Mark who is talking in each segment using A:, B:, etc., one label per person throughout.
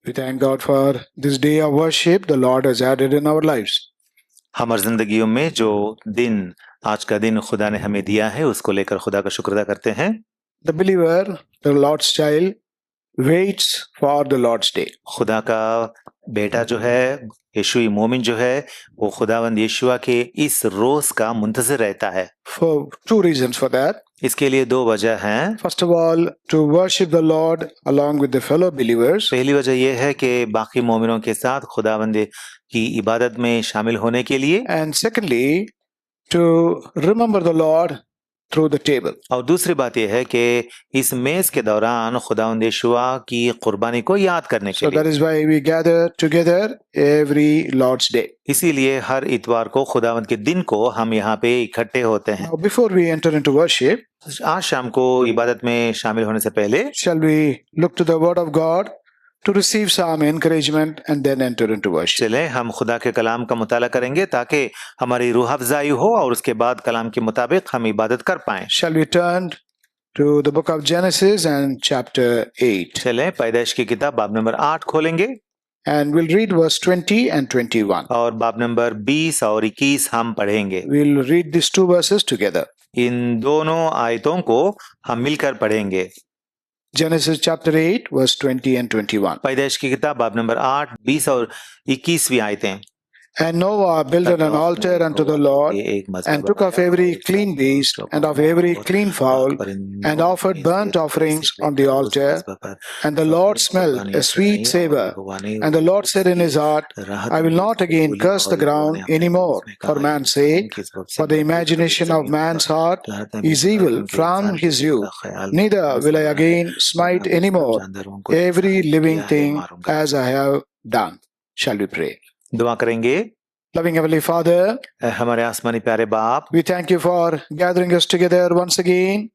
A: We thank God for this day of worship the Lord has added in our lives.
B: हमारी जिंदगियों में जो दिन आज का दिन खुदा ने हमें दिया है उसको लेकर खुदा का शुक्र अदा करते हैं।
A: The believer, the Lord's child, waits for the Lord's day.
B: खुदा का बेटा जो है, यीशुई मोमिन जो है, वो खुदावंद यीशुआ के इस रोज का मुंतज़िर रहता है।
A: For two reasons for that.
B: इसके लिए दो वजह हैं।
A: First of all, to worship the Lord along with the fellow believers.
B: पहली वजह यह है कि बाकी मोमिनों के साथ खुदावंद की इबादत में शामिल होने के लिए,
A: And secondly, to remember the Lord through the table.
B: और दूसरी बात यह है कि इस मेज के दौरान खुदावंद यीशुआ की कुर्बानी को याद करने के
A: So
B: लिए।
A: that is why we gather together every Lord's day.
B: इसीलिए हर इतवार को खुदावंद के दिन को हम यहाँ पे इकट्ठे होते हैं।
A: Now, before we enter into worship,
B: आज शाम को इबादत में शामिल होने से पहले
A: shall we look to the Word of God to receive some encouragement and then enter into worship.
B: चले हम खुदा के कलाम का मुताला करेंगे ताकि हमारी रूह अफ़ज़ाई हो और उसके बाद कलाम के मुताबिक हम इबादत कर पाएं।
A: Shall we turn to the book of Genesis and chapter 8,
B: चले पैदाइश की किताब बाब नंबर 8 खोलेंगे
A: and we'll read verse 20 and 21.
B: और बाब नंबर 20 और 21 हम पढ़ेंगे।
A: We'll read these two verses together.
B: इन दोनों आयतों को हम मिलकर पढ़ेंगे।
A: Genesis chapter 8 verse 20 and 21.
B: पैदाइश की किताब बाब नंबर 8, 20 और 21वीं आयतें।
A: And Noah builded an altar unto the Lord and took of every clean beast and of every clean fowl and offered burnt offerings on the altar. And the Lord smelled a sweet savor. And the Lord said in his heart, I will not again curse the ground any more for man's sake, for the imagination of man's heart is evil from his youth. Neither will I again smite any more every living thing as I have done. Shall we pray?
B: दुआ करेंगे।
A: Loving Heavenly Father,
B: हमारे आसमानी प्यारे बाप,
A: we thank you for gathering us together once again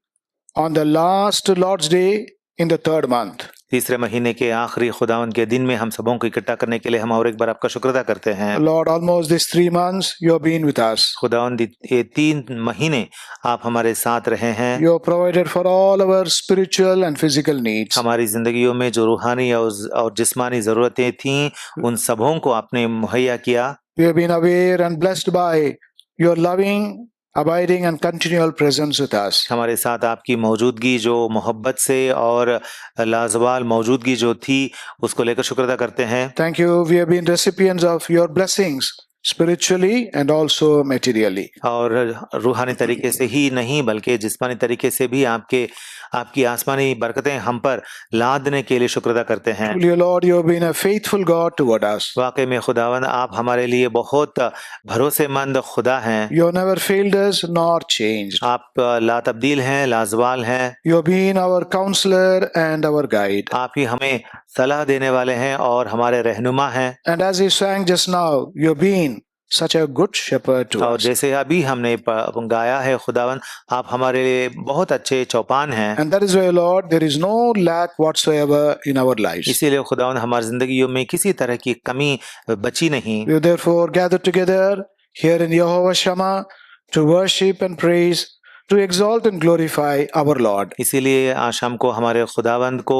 A: on the last Lord's Day in the third month.
B: तीसरे महीने के आखिरी खुदावंद के दिन में हम सबों को इकट्ठा करने के लिए हम और एक बार आपका शुक्र अदा करते हैं।
A: Lord, almost these 3 months you have been with us.
B: खुदावंद ये 3 महीने आप हमारे साथ रहे हैं।
A: You have provided for all our spiritual and physical needs.
B: हमारी जिंदगियों में जो रूहानी और जिस्मानी जरूरतें थीं उन सबों को आपने मुहैया किया।
A: We have been aware and blessed by your loving, abiding and continual presence with us.
B: हमारे साथ आपकी मौजूदगी जो मोहब्बत से और लाजवाल मौजूदगी जो थी उसको लेकर शुक्र अदा करते हैं।
A: Thank you. We have been recipients of your blessings spiritually and also materially.
B: और रूहानी तरीके से ही नहीं बल्कि जिस्मानी तरीके से भी आपकी आसमानी बरकतें हम पर लादने के लिए शुक्र अदा करते हैं।
A: Truly, Lord, you have been a faithful God toward us.
B: वाकई में खुदावंद आप हमारे लिए बहुत भरोसेमंद खुदा हैं।
A: You have never failed us nor changed.
B: आप ला तब्दील हैं, लाजवाल हैं।
A: You have been our counselor and our guide.
B: आप ही हमें सलाह देने वाले हैं और हमारे रहनुमा हैं।
A: And as we sang just now, you have been such a good shepherd to
B: और
A: us.
B: जैसे अभी हमने गाया है खुदावन आप हमारे लिए बहुत अच्छे चौपान हैं।
A: And that is why, Lord, there is no lack whatsoever in our lives.
B: इसीलिए खुदावन हमारी जिंदगियों में किसी तरह की कमी बची नहीं।
A: We therefore gather together here in Yehovah Shammah to worship and praise, to exalt and glorify our Lord.
B: इसीलिए आज शाम को हमारे खुदावंद को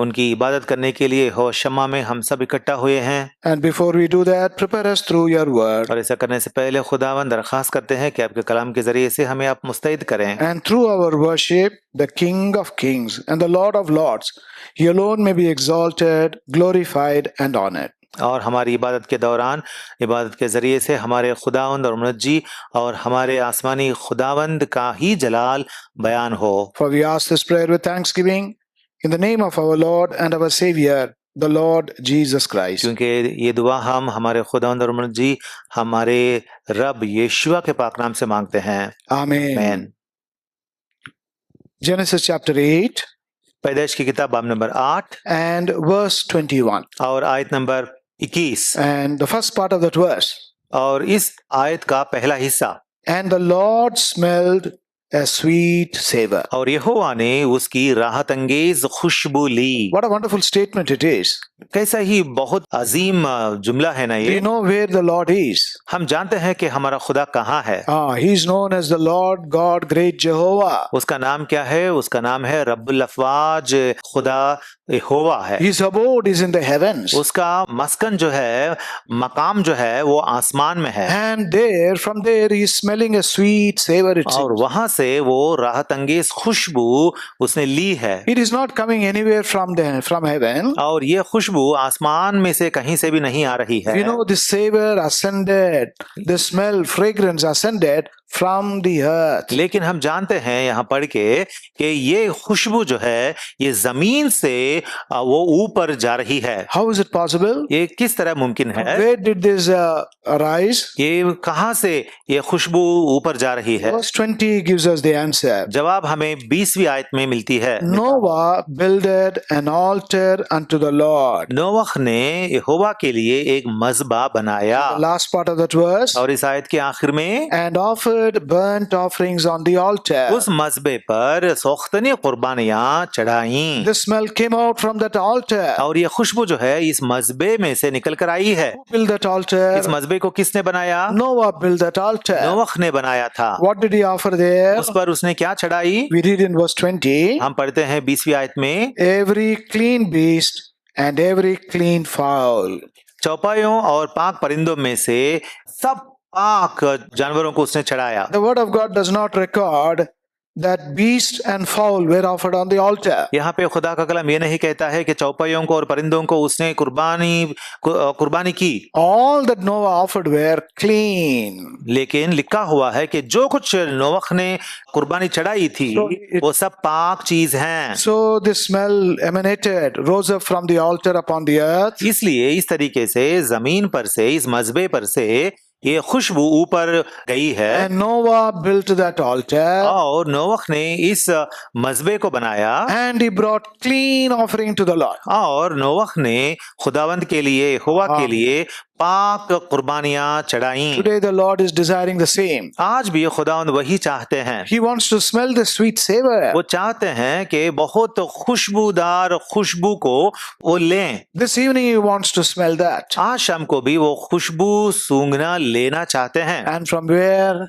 B: उनकी इबादत करने के लिए हो शम्मा में हम सब इकट्ठा हुए हैं।
A: And before we do that, prepare us through your word.
B: और ऐसा करने से पहले खुदावंद दरख्वास्त करते हैं कि आपके कलाम के जरिए से हमें आप मुस्तैद करें।
A: And through our worship, the King of Kings and the Lord of Lords, He alone may be exalted, glorified and honored.
B: और हमारी इबादत के दौरान इबादत के ज़रिए से हमारे खुदावंद और मुनज्जी और हमारे आसमानी खुदावंद का ही जलाल बयान हो।
A: For we ask this prayer with thanksgiving in the name of our Lord and our Savior, the Lord Jesus Christ.
B: क्योंकि ये दुआ हम हमारे खुदावंद और मुनज्जी हमारे रब यीशुआ के पाक नाम से मांगते हैं।
A: Amen.
B: आमीन।
A: Genesis chapter 8
B: पैदाइश की किताब बाब नंबर 8
A: and verse 21.
B: और आयत number 21
A: And the first part of that verse.
B: और इस आयत का पहला हिस्सा।
A: And the Lord smelled a sweet savor.
B: और यहोवा ने उसकी राहत अंगेज खुशबू ली।
A: What a wonderful statement it is.
B: कैसा ही बहुत अजीम जुमला है ना
A: We
B: ये।
A: know where the Lord is.
B: हम जानते हैं कि हमारा खुदा कहाँ है।
A: He is known as the Lord God, great Jehovah.
B: उसका नाम क्या है? उसका नाम है रब्बुल अफ़वाज, खुदा यहोवा है।
A: His abode is in the heavens.
B: उसका मस्कन जो है, मकाम जो है वो आसमान में है।
A: And there, from there, he is smelling a sweet savor. It
B: और
A: seems.
B: वहां से वो राहत अंगेज खुशबू उसने ली है।
A: It is not coming anywhere from heaven.
B: और ये खुशबू आसमान में से कहीं से भी नहीं आ रही है।
A: You know, the savor ascended, the smell, fragrance ascended from the earth.
B: लेकिन हम जानते हैं यहाँ पढ़ के कि ये खुशबू जो है ये जमीन से वो ऊपर जा रही है।
A: How is it possible?
B: ये किस तरह मुमकिन है?
A: Where did this arise?
B: ये कहाँ से ये खुशबू ऊपर जा रही है?
A: Verse 20 gives us the answer.
B: जवाब हमें 20वीं आयत में मिलती है।
A: Noah builded an altar unto the Lord.
B: नोवह ने यहोवा के लिए एक मज़बा बनाया।
A: The last part of that verse.
B: और इस आयत के आखिर में
A: And offered burnt offerings on the altar.
B: उस मज़बे पर सोख्तनी कुर्बानियां चढ़ाईं।
A: The smell came out from that altar.
B: और ये खुशबू जो है इस मज़बे में से निकल कर आई है।
A: Who built that altar?
B: इस मज़बे को किसने बनाया?
A: Noah built that altar.
B: नोवह ने बनाया था।
A: What did he offer there?
B: उस पर उसने क्या चढ़ाई?
A: We read in verse 20.
B: हम पढ़ते हैं 20वीं आयत में,
A: Every clean beast and every clean fowl.
B: चौपायों और पाक परिंदों में से सब पाक जानवरों को उसने चढ़ाया।
A: The word of God does not record that beast and fowl were offered on the altar.
B: यहाँ पे खुदा का कलाम ये नहीं कहता है कि चौपाइयों को और परिंदों को उसने कुर्बानी की।
A: All that Noah offered were clean.
B: लेकिन लिखा हुआ है कि जो कुछ नोवह ने कुर्बानी चढ़ाई थी वो सब पाक चीज हैं।
A: So the smell emanated, rose up from the altar upon the earth.
B: इसलिए इस तरीके से जमीन पर से, इस मज़बे पर से ये खुशबू ऊपर गई है।
A: And Noah built that altar.
B: और नोवह ने इस मज़बे को बनाया।
A: And he brought clean offering to the Lord.
B: और नोवह ने खुदावंद के लिए, यहोवा के लिए पाक कुर्बानियां चढ़ाईं।
A: Today the Lord is desiring the same.
B: आज भी खुदावंद वही चाहते हैं।
A: He wants to smell the sweet savor.
B: वो चाहते हैं कि बहुत खुशबूदार खुशबू को वो लें।
A: This evening he wants to smell that.
B: आज शाम को भी वो खुशबू सूंघना लेना चाहते हैं।
A: And from where?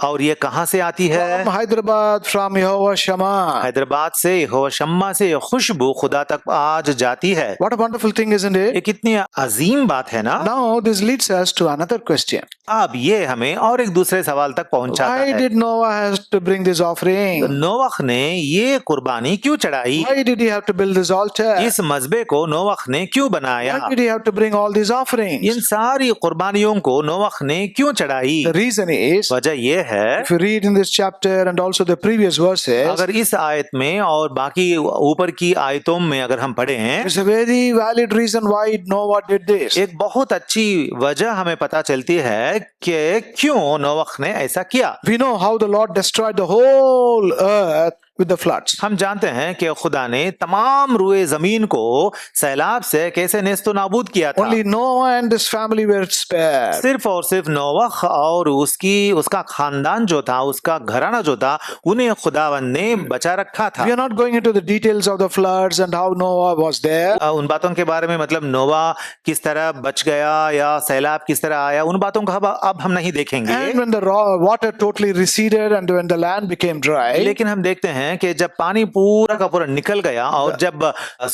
B: और ये कहाँ से आती है?
A: From Hyderabad, from Yehovah Shammah.
B: Hyderabad से, यहोवा शम्मा से ये खुशबू खुदा तक आज जाती है।
A: What a wonderful thing, isn't
B: ये
A: it?
B: कितनी अजीम बात है ना।
A: Now this leads us to another question.
B: अब ये हमें और एक दूसरे सवाल तक पहुंचाता
A: Why
B: है।
A: did Noah has to bring this offering?
B: नोवह ने ये कुर्बानी क्यों चढ़ाई?
A: Why did he have to build this altar?
B: इस मज़बे को नोवह ने क्यों बनाया?
A: Why did he have to bring all these offerings?
B: इन सारी कुर्बानियों को नोवह ने क्यों चढ़ाई?
A: The reason is,
B: वजह ये है,
A: if you read in this chapter and also the previous verses,
B: अगर इस आयत में और बाकी ऊपर की आयतों में अगर हम पढ़ें,
A: there's a very valid reason why Noah did this.
B: एक बहुत अच्छी वजह हमें पता चलती है कि क्यों नोवह ने ऐसा किया।
A: We know how the Lord destroyed the whole earth with the floods.
B: हम जानते हैं कि खुदा ने तमाम रुए जमीन को सैलाब से कैसे नेस्तो नाबूद किया था।
A: Only Noah and his family were spared.
B: सिर्फ और सिर्फ नोवह और उसका खानदान जो था, उसका घराना जो था, उन्हें खुदावंद ने बचा रखा था।
A: We are not going into the details of the floods and how Noah was there.
B: उन बातों के बारे में, मतलब नोवा किस तरह बच गया या सैलाब किस तरह आया, उन बातों को अब हम नहीं देखेंगे।
A: And when the water totally receded and when the land became dry,
B: लेकिन हम देखते हैं कि जब पानी पूरा का पूरा निकल गया और जब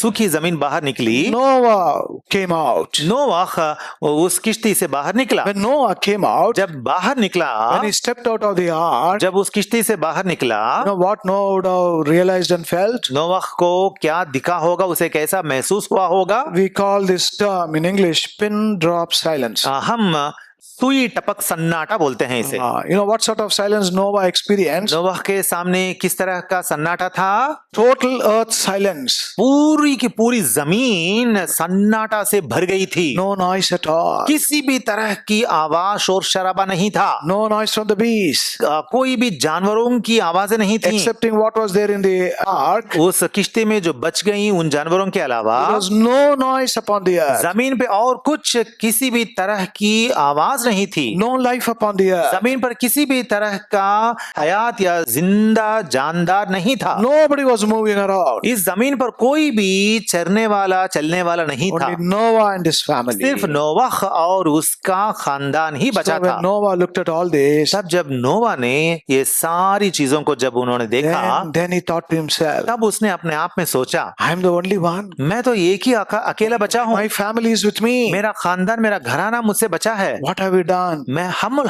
B: सूखी जमीन बाहर निकली,
A: Noah came out.
B: नोवाह उस किश्ती से बाहर निकला।
A: When Noah came out,
B: जब बाहर निकला,
A: when he stepped out of the ark,
B: जब उस किश्ती से बाहर निकला,
A: you know what Noah would have realized and felt?
B: नोवाह को क्या दिखा होगा, उसे कैसा महसूस हुआ होगा?
A: We call this term in English pin drop silence.
B: हम सुई टपक सन्नाटा बोलते हैं इसे।
A: You know what sort of silence Noah experienced?
B: नोवाह के सामने किस तरह का सन्नाटा था?
A: Total earth silence.
B: पूरी की पूरी जमीन सन्नाटा से भर गई थी।
A: No noise at all.
B: किसी भी तरह की आवाज, शोर शराबा नहीं था।
A: No noise from the beasts.
B: कोई भी जानवरों की आवाजें नहीं थी,
A: Excepting what was there in the ark.
B: उस किश्ती में जो बच गई उन जानवरों के अलावा
A: There was no noise upon the earth.
B: जमीन पे और कुछ किसी भी तरह की आवाज आवाज नहीं थी,
A: no life upon the earth.
B: जमीन पर किसी भी तरह का हयात या जिंदा जानदार नहीं था,
A: Nobody was moving around.
B: इस जमीन पर कोई भी चरने वाला चलने वाला नहीं था,
A: Only Noah and his family.
B: सिर्फ नोवाह और उसका खानदान ही बचा
A: So
B: था।
A: when Noah looked at all this,
B: तब जब नोवा ने ये सारी चीजों को जब उन्होंने देखा,
A: then he thought to himself,
B: तब उसने अपने आप में सोचा,
A: I am the only one.
B: मैं तो एक ही अकेला बचा हूँ,
A: My family is with me.
B: मेरा खानदान, मेरा घराना मुझसे बचा है।
A: What have we done?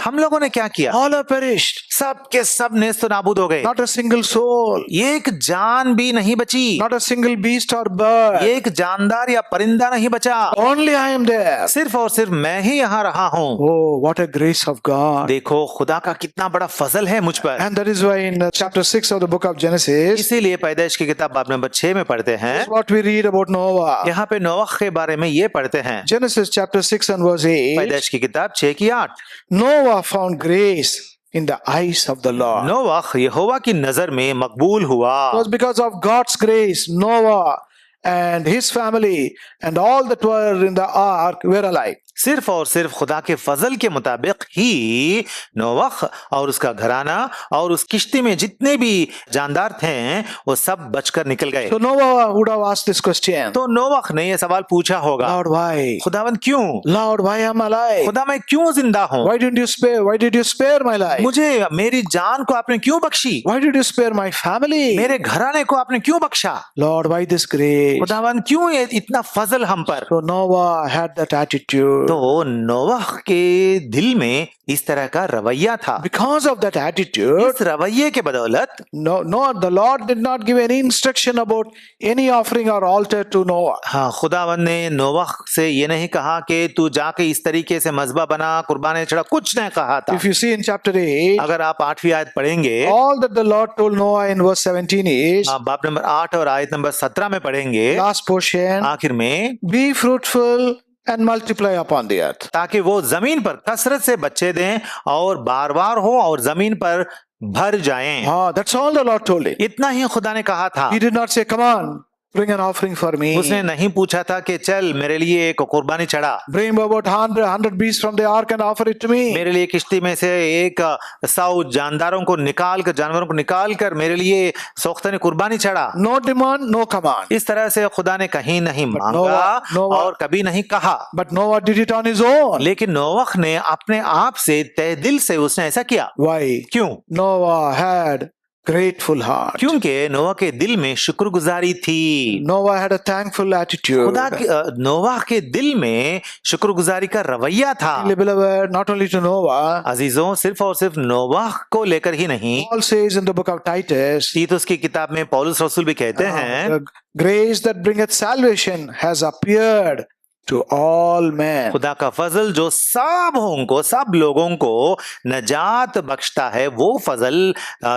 B: हम लोगों ने क्या किया?
A: All are perished.
B: सब के सब नेस्त नाबूद हो गए,
A: Not a single soul.
B: एक जान भी नहीं बची,
A: Not a single beast or bird.
B: एक जानदार या परिंदा नहीं बचा,
A: Only I am there.
B: सिर्फ और सिर्फ मैं ही यहाँ रहा हूँ।
A: Oh, what a grace of God.
B: देखो खुदा का कितना बड़ा फजल है मुझ पर।
A: And that is why in chapter 6 of the book of Genesis,
B: इसीलिए पैदाइश की किताब बाब नंबर 6 में पढ़ते हैं,
A: this is what we read about Noah.
B: यहाँ पे नोवाह के बारे में ये पढ़ते हैं,
A: Genesis chapter 6 and verse 8.
B: पैदाइश की किताब 6 की 8।
A: Noah found grace in the eyes of the Lord.
B: नोवाह यहोवा की नजर में मकबूल हुआ।
A: It was because of God's grace, Noah and his family and all that were in the ark were alive.
B: सिर्फ और सिर्फ खुदा के फजल के मुताबिक ही नोवाह और उसका घराना और उस किश्ती में जितने भी जानदार थे वो सब बचकर निकल गए।
A: So Noah would have asked this question,
B: तो नोवाह ने ये सवाल पूछा होगा,
A: Lord, why?
B: खुदावंद क्यों?
A: Lord, why am I alive?
B: खुदा मैं क्यों जिंदा हूँ?
A: Why did you spare my life?
B: मुझे मेरी जान को आपने क्यों Bakshi?
A: Why did you spare my family?
B: मेरे घराने को आपने क्यों बख्शा?
A: Lord, why this grace?
B: खुदावंद क्यों ये इतना फजल हम पर?
A: So Noah had that attitude.
B: तो नोवाह के दिल में इस तरह का रवैया था।
A: Because of that attitude,
B: इस रवैये के बदौलत
A: no, the Lord did not give any instruction about any offering or altar to Noah.
B: हाँ, खुदावंद ने नोवाह से ये नहीं कहा कि तू जाके इस तरीके से मज़बा बना, कुर्बानी चढ़ा, कुछ नहीं कहा था।
A: If you see in chapter 8,
B: अगर आप 8वीं आयत पढ़ेंगे,
A: all that the Lord told Noah in verse 17 is,
B: बाब नंबर 8 और आयत नंबर 17 में पढ़ेंगे,
A: last portion,
B: आखिर में,
A: be fruitful and multiply upon the earth.
B: ताकि वो जमीन पर कसरत से बच्चे दें और बार बार हो और जमीन पर भर जाएं।
A: That's all the Lord told him.
B: इतना ही खुदा ने कहा था।
A: He did not say, come on, bring an offering for me.
B: उसने नहीं पूछा था कि चल मेरे लिए एक कुर्बानी चढ़ा,
A: Bring about 100 beasts from the ark and offer it to me.
B: मेरे लिए किश्ती में से एक 100 जानदारों को निकाल कर, जानवरों को निकाल कर मेरे लिए सोख्तने कुर्बानी चढ़ा।
A: No demand, no command.
B: इस तरह से खुदा ने कहीं नहीं मांगा
A: Noah-
B: और कभी नहीं कहा,
A: But Noah did it on his own.
B: लेकिन नोवाह ने अपने आप से तहे दिल से उसने ऐसा किया।
A: Why?
B: क्यों?
A: Noah had grateful heart.
B: क्योंकि नोवाह के दिल में शुक्रगुजारी थी।
A: Noah had a thankful attitude.
B: नोवाह के दिल में शुक्रगुजारी का रवैया था।
A: Beloved, not only to Noah,
B: अजीजों, सिर्फ और सिर्फ नोवाह को लेकर ही नहीं,
A: Paul says in the book of Titus,
B: तीतुस की किताब में पौलुस रसूल भी कहते हैं,
A: the grace that bringeth salvation has appeared to all men.
B: खुदा का फजल जो सब लोगों को नजात बख्शता है, वो फजल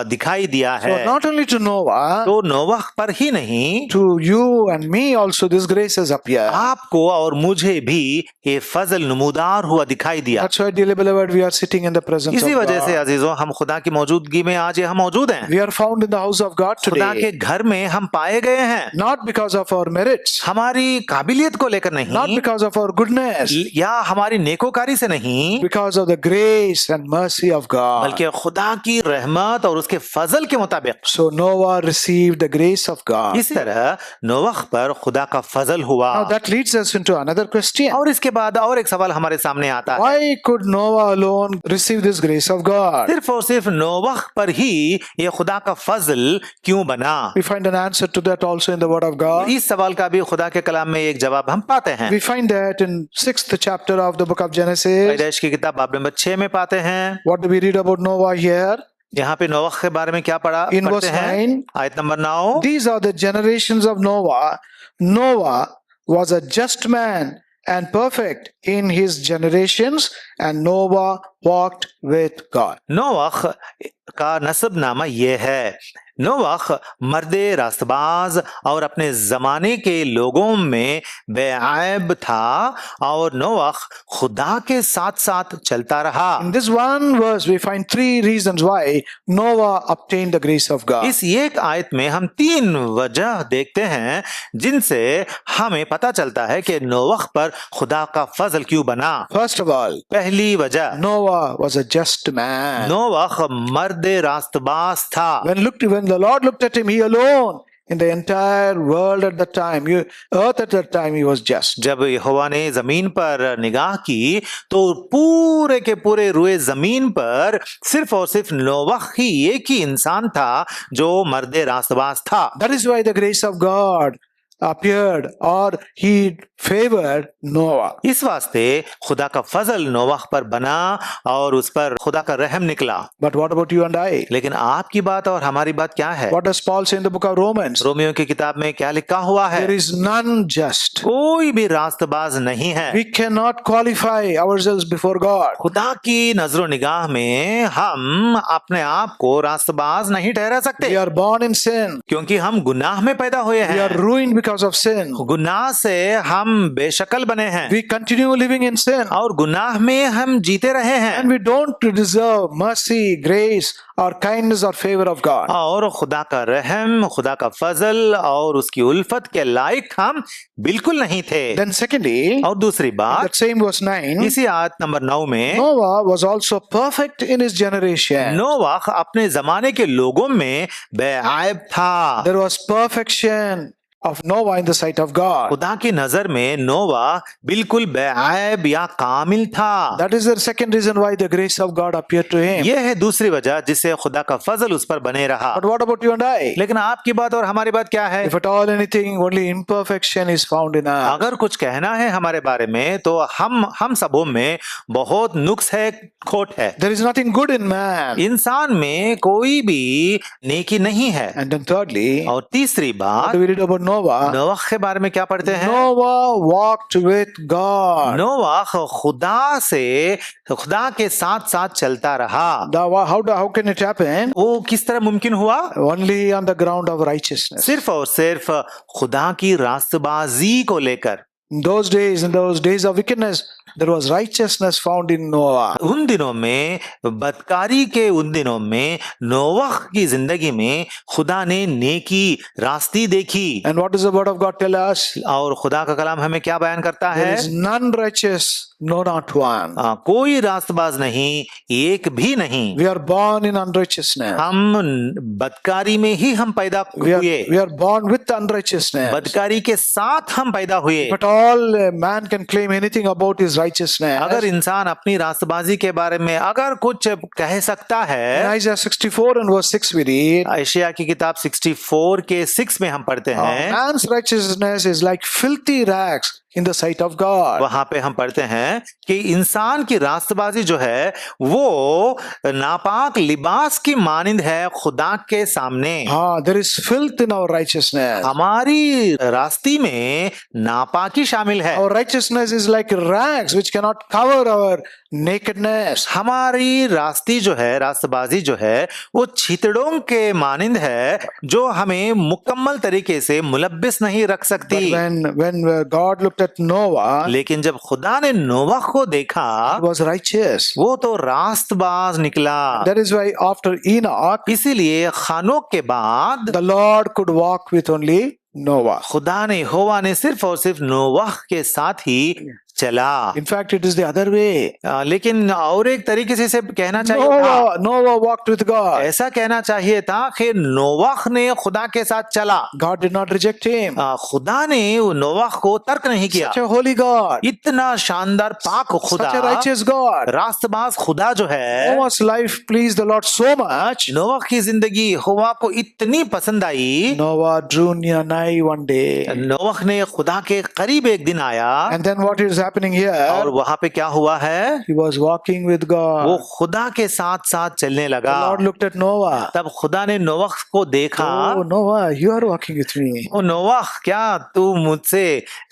B: दिखाई दिया
A: So
B: है।
A: not only to Noah,
B: तो नोवाह पर ही नहीं,
A: to you and me also this grace has appeared.
B: आपको और मुझे भी ये फजल नमूदार हुआ दिखाई दिया।
A: That's why, dearly beloved, we are sitting in the presence
B: इसी
A: of
B: वजह से
A: God.
B: अजीजों, हम खुदा की मौजूदगी में आज यहाँ मौजूद हैं।
A: We are found in the house of God
B: खुदा के
A: today,
B: घर में हम पाए गए हैं,
A: not because of our merits,
B: हमारी काबिलियत को लेकर
A: not
B: नहीं,
A: because of our goodness,
B: या हमारी नेकोकारी से नहीं,
A: because of the grace and mercy of God.
B: बल्कि खुदा की रहमत और उसके फजल के मुताबिक।
A: So Noah received the grace of God.
B: इसी तरह नोवाह पर खुदा का फजल हुआ।
A: Now that leads us into another question.
B: और इसके बाद और एक सवाल हमारे सामने आता है,
A: Why could Noah alone receive this grace of God?
B: सिर्फ और सिर्फ नोवाह पर ही ये खुदा का फजल क्यों बना?
A: We find an answer to that also in the Word of God.
B: इस सवाल का भी खुदा के कलाम में एक जवाब हम पाते हैं।
A: We find that in 6th chapter of the book of Genesis.
B: पैदाइश की किताब बाब नंबर 6 में पाते हैं।
A: What do we read about Noah here?
B: यहाँ पे नोवाह के बारे में क्या
A: In
B: पढ़ते
A: verse
B: हैं?
A: 9,
B: आयत number 9,
A: these are the generations of Noah. Noah was a just man and perfect in his generations, and Noah walked with God.
B: नोवाह का नसबनामा ये है, नोवाह मर्दे रास्तबाज और अपने जमाने के लोगों में बेऐब था और नोवाह खुदा के साथ साथ चलता रहा।
A: In this one verse, we find 3 reasons why Noah obtained the grace of God.
B: इस एक आयत में हम 3 वजह देखते हैं जिनसे हमें पता चलता है कि नोवाह पर खुदा का फजल फाजल क्यों बना?
A: First of all,
B: पहली वजह,
A: Noah was a just man.
B: नोवाह मर्द रास्तबाज था।
A: When the Lord looked at him, he alone in the entire world at that time, earth at that time, he was just.
B: जब यहोवा ने जमीन पर निगाह की तो पूरे के पूरे रुए जमीन पर सिर्फ और सिर्फ नोवाह ही एक ही इंसान था जो मर्द रास्तबाज था।
A: That is why the grace of God appeared, or he favored Noah.
B: इस वास्ते खुदा का फजल नोवाह पर बना और उस पर खुदा का रहम निकला।
A: But what about you and I?
B: लेकिन आपकी बात और हमारी बात क्या है?
A: What does Paul say in the book of Romans?
B: Romeo की किताब में क्या लिखा हुआ है?
A: There is none just.
B: कोई भी रास्तबाज नहीं है।
A: We cannot qualify ourselves before God.
B: खुदा की नजरो निगाह में हम अपने आप को रास्तबाज नहीं ठहरा
A: We
B: सकते,
A: are born in sin.
B: क्योंकि हम गुनाह में पैदा हुए
A: We are
B: हैं।
A: ruined because of sin.
B: गुनाह से हम बेशकल बने हैं
A: We continue living in sin.
B: और गुनाह में हम जीते रहे
A: And
B: हैं
A: we don't deserve mercy, grace, or kindness or favor of God.
B: और खुदा का रहम, खुदा का फजल और उसकी उल्फत के लायक हम बिल्कुल नहीं थे।
A: Then secondly,
B: और दूसरी
A: that
B: बात,
A: same verse 9,
B: इसी आयत नंबर 9 में
A: Noah was also perfect in his generation.
B: नोवाह अपने जमाने के लोगों में बेऐब था।
A: There was perfection of Noah in the sight of God.
B: खुदा की नजर में नोवाह बिल्कुल बेऐब या कामिल था।
A: That is the second reason why the grace of God appeared to him.
B: यह है दूसरी वजह जिससे खुदा का फजल उस पर बने रहा।
A: But what about you and I?
B: लेकिन आपकी बात और हमारी बात क्या है?
A: If at all anything, only imperfection is found in us.
B: अगर कुछ कहना है हमारे बारे में तो हम सबों में बहुत नुक्स है, खोट है।
A: There is nothing good in man.
B: इंसान में कोई भी नेकी नहीं है।
A: And then thirdly,
B: और तीसरी
A: what
B: बात,
A: do we read about Noah?
B: नोवाह के बारे में क्या पढ़ते हैं?
A: Noah walked with God.
B: नोवाह खुदा के साथ साथ चलता रहा।
A: How can it happen?
B: वो किस तरह मुमकिन हुआ?
A: Only on the ground of righteousness.
B: सिर्फ और सिर्फ खुदा की रास्तबाजी को लेकर।
A: In those days of wickedness, there was righteousness found in Noah.
B: उन दिनों में, बदकारी के उन दिनों में नोवाह की जिंदगी में खुदा ने नेकी रास्ती देखी।
A: And what does the word of God tell us?
B: और खुदा का कलाम हमें क्या बयान करता
A: There
B: है?
A: is none righteous, no, not one.
B: कोई रास्तबाज नहीं, एक भी नहीं।
A: We are born in unrighteousness.
B: हम बदकारी में ही हम पैदा हुए,
A: We are born with unrighteousness.
B: बदकारी के साथ हम पैदा हुए।
A: But all man can claim anything about his righteousness.
B: अगर इंसान अपनी रास्तबाजी के बारे में अगर कुछ कह सकता
A: In
B: है,
A: Isaiah 64 and verse 6 we read,
B: Asia की किताब 64 के 6 में हम पढ़ते हैं,
A: man's righteousness is like filthy rags in the sight of God.
B: वहां पे हम पढ़ते हैं कि इंसान की रास्तबाजी जो है वो नापाक लिबास की मानिंद है खुदा के सामने।
A: There is filth in our righteousness.
B: हमारी रास्ती में नापाकी शामिल है।
A: Our righteousness is like rags which cannot cover our nakedness.
B: हमारी रास्ती जो है, रास्तबाजी जो है वो छितड़ों के मानिंद है जो हमें मुकम्मल तरीके से मुलब्बिस नहीं रख
A: But
B: सकती।
A: when God looked at Noah,
B: लेकिन जब खुदा ने नोवाह को देखा
A: he was righteous.
B: वो तो रास्तबाज निकला।
A: That is why after Enoch,
B: इसीलिए खानोक के बाद
A: the Lord could walk with only Noah.
B: खुदा ने, यहोवा ने सिर्फ और सिर्फ नोवाह के साथ ही चला।
A: In fact, it is the other way.
B: लेकिन और एक तरीके से इसे कहना चाहिए था,
A: Noah walked with God.
B: ऐसा कहना चाहिए था कि नोवाह ने खुदा के साथ चला।
A: God did not reject him.
B: खुदा ने नोवाह को तर्क नहीं किया।
A: Such a holy God.
B: इतना शानदार पाक खुदा,
A: Such a righteous God.
B: रास्तबाज खुदा जो है,
A: Noah's life pleased the Lord so much.
B: नोवाह की जिंदगी यहोवा को इतनी पसंद आई।
A: Noah drew near nigh one day.
B: नोवाह ने खुदा के करीब एक दिन आया
A: And then what is happening
B: और
A: here?
B: वहां पे क्या हुआ है?
A: He was walking with
B: वो
A: God.
B: खुदा के साथ साथ चलने
A: The
B: लगा।
A: Lord looked at Noah.
B: तब खुदा ने नोवाह को देखा।
A: Oh, Noah, you are walking with me.
B: ओ नोवाह, क्या तू मुझसे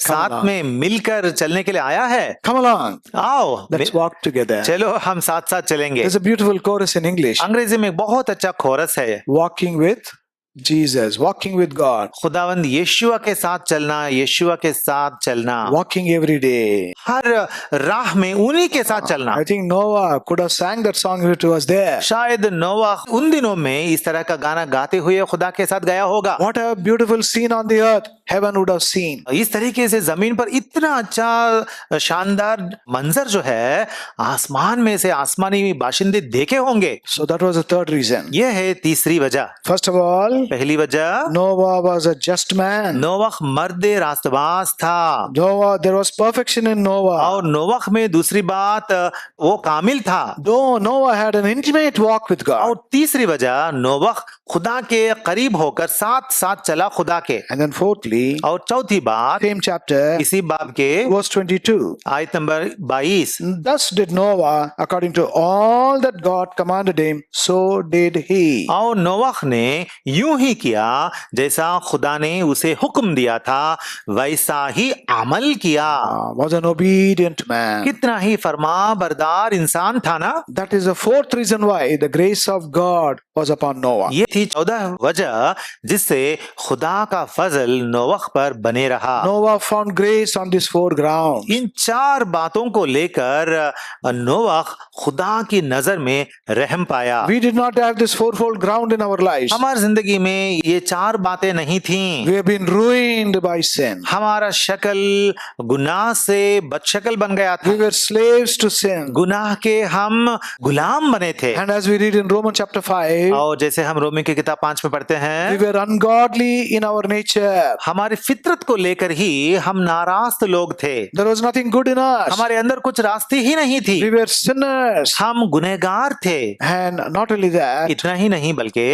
B: साथ
A: along.
B: में मिलकर चलने के लिए आया है?
A: Come along.
B: आओ,
A: Let's walk together.
B: चलो हम साथ साथ चलेंगे।
A: There's a beautiful chorus in English.
B: अंग्रेजी में बहुत अच्छा कोरस है,
A: Walking with Jesus, walking with God,
B: खुदावंद यीशुआ के साथ चलना, यीशुआ के साथ चलना,
A: walking every day.
B: हर राह में उन्हीं के साथ चलना।
A: I think Noah could have sang that song if it was there.
B: शायद नोवाह उन दिनों में इस तरह का गाना गाते हुए खुदा के साथ गया होगा।
A: What a beautiful scene on the earth heaven would have seen.
B: इस तरीके से जमीन पर इतना अच्छा शानदार मंजर जो है आसमान में से आसमानी बाशिंदे देखे होंगे।
A: So that was the third reason.
B: यह है तीसरी वजह।
A: First of all,
B: पहली वजह,
A: Noah was a just man.
B: नोवाह मर्द रास्तबाज था।
A: Noah, there was perfection in Noah.
B: और नोवाह में दूसरी बात, वो कामिल था।
A: Though Noah had an intimate walk with God.
B: और तीसरी वजह, नोवाह खुदा के करीब होकर साथ साथ चला खुदा के।
A: And then fourthly,
B: और चौथी बात,
A: same chapter,
B: इसी बाब के
A: verse 22.
B: आयत number 22,
A: Thus did Noah according to all that God commanded him, so did he.
B: और नोवाह ने यूं ही किया जैसा खुदा ने उसे हुक्म दिया था, वैसा ही अमल किया।
A: Was an obedient man.
B: कितना ही फरमा बरदार इंसान था ना।
A: That is the fourth reason why the grace of God was upon Noah.
B: ये थी 14 वजह जिससे खुदा का फजल नोवाह पर बने रहा।
A: Noah found grace on this four grounds.
B: इन 4 बातों को लेकर नोवाह खुदा की नजर में रहम पाया।
A: We did not have this fourfold ground in our lives.
B: हमारी जिंदगी में ये 4 बातें नहीं थीं।
A: We have been ruined by sin.
B: हमारा शक्ल गुनाह से बदशक्ल बन गया था।
A: We were slaves to sin.
B: गुनाह के हम गुलाम बने थे।
A: And as we read in Romans chapter 5,
B: और जैसे हम रोमी की किताब 5 में पढ़ते
A: we
B: हैं,
A: were ungodly in our nature.
B: हमारी फितरत को लेकर ही हम नारास्त लोग थे।
A: There was nothing good in us.
B: हमारे अंदर कुछ रास्ते ही नहीं थी।
A: We were sinners.
B: हम गुनहगार थे।
A: And not only that,
B: इतना ही नहीं बल्कि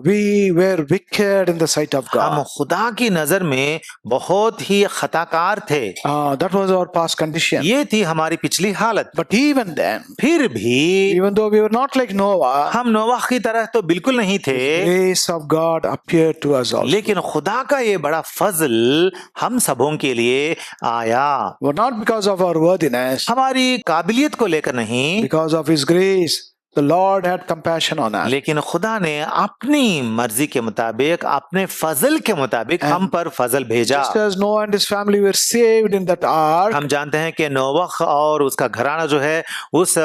A: we were wicked in the sight of
B: हम
A: God.
B: खुदा की नजर में बहुत ही खताकार थे।
A: That was our past condition.
B: ये थी हमारी पिछली हालत।
A: But even then,
B: फिर भी
A: even though we were not like Noah,
B: हम नोवाह की तरह तो बिल्कुल नहीं थे,
A: grace of God appeared to us also.
B: लेकिन खुदा का ये बड़ा फजल हम सबों के लिए आया।
A: But not because of our worthiness,
B: हमारी काबिलियत को लेकर नहीं,
A: because of His grace. The Lord had compassion on us.
B: लेकिन खुदा ने अपनी मर्जी के मुताबिक, अपने फजल के मुताबिक हम पर फजल भेजा।
A: Just as Noah and his family were saved in that ark,
B: हम जानते हैं कि नोवाह और उसका घराना जो है उस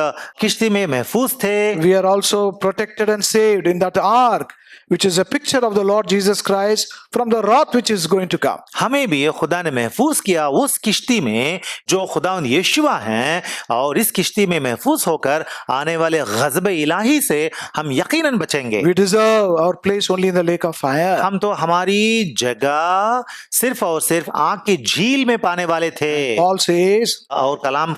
B: किश्ती में महफूज थे।
A: we are also protected and saved in that ark, which is a picture of the Lord Jesus Christ from the wrath which is going to come.
B: हमें भी खुदा ने महफूज किया उस किश्ती में जो खुदावंद यीशुआ हैं, और इस किश्ती में महफूज होकर आने वाले गज़ब इलाही से हम यकीनन बचेंगे।
A: We deserve our place only in the lake of fire.
B: हम तो हमारी जगह सिर्फ और सिर्फ आग की झील में पाने वाले थे।
A: Paul says,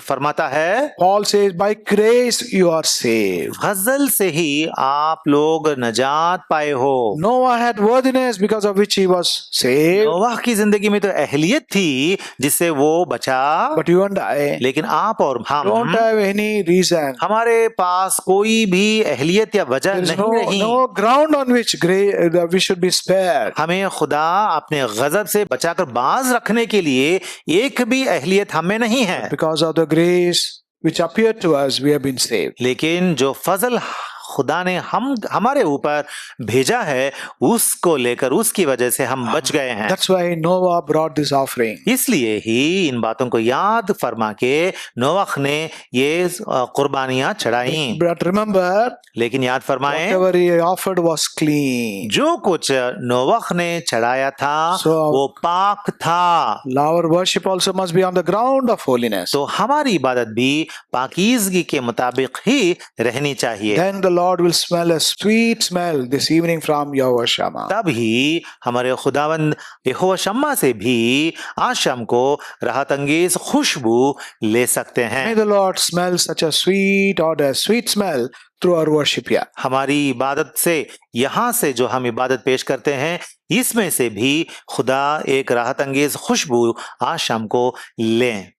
B: फरमाता है,
A: Paul says, by grace you are saved.
B: फजल से ही आप लोग नजात पाए हो।
A: Noah had worthiness because of which he was saved,
B: नोवाह की जिंदगी में तो अहलियत थी जिससे वो बचा,
A: but you and I
B: लेकिन आप और
A: don't
B: हम,
A: have any reason.
B: हमारे पास कोई भी अहलियत या वजह
A: There is
B: नहीं रही।
A: no ground on which we should be spared.
B: हमें खुदा अपने गजब से बचाकर बाज रखने के लिए एक भी अहलियत हमें नहीं है,
A: Because of the grace which appeared to us, we have been saved.
B: लेकिन जो फजल खुदा ने हमारे ऊपर भेजा है उसको लेकर, उसकी वजह से हम बच गए हैं।
A: That's why Noah brought this offering.
B: इसलिए ही इन बातों को याद फरमा के नोवाह ने ये कुर्बानियां चढ़ाई।
A: But remember,
B: लेकिन याद फरमाएं,
A: whatever he offered was clean.
B: जो कुछ नोवाह ने चढ़ाया था वो पाक था।
A: Our worship also must be on the ground of holiness.
B: तो हमारी इबादत भी पाकीज़गी के मुताबिक ही रहनी चाहिए।
A: Then the Lord will smell a sweet smell this evening from Yahweh Shammah.
B: तब ही हमारे खुदावंद यहोवा शम्मा से भी आज शाम को राहत अंगेज खुशबू ले सकते हैं।
A: May the Lord smell such a sweet odor, sweet smell through our worship here.
B: हमारी इबादत से, यहाँ से जो हम इबादत पेश करते हैं, इसमें से भी खुदा एक राहत अंगेज खुशबू आज शाम को लें।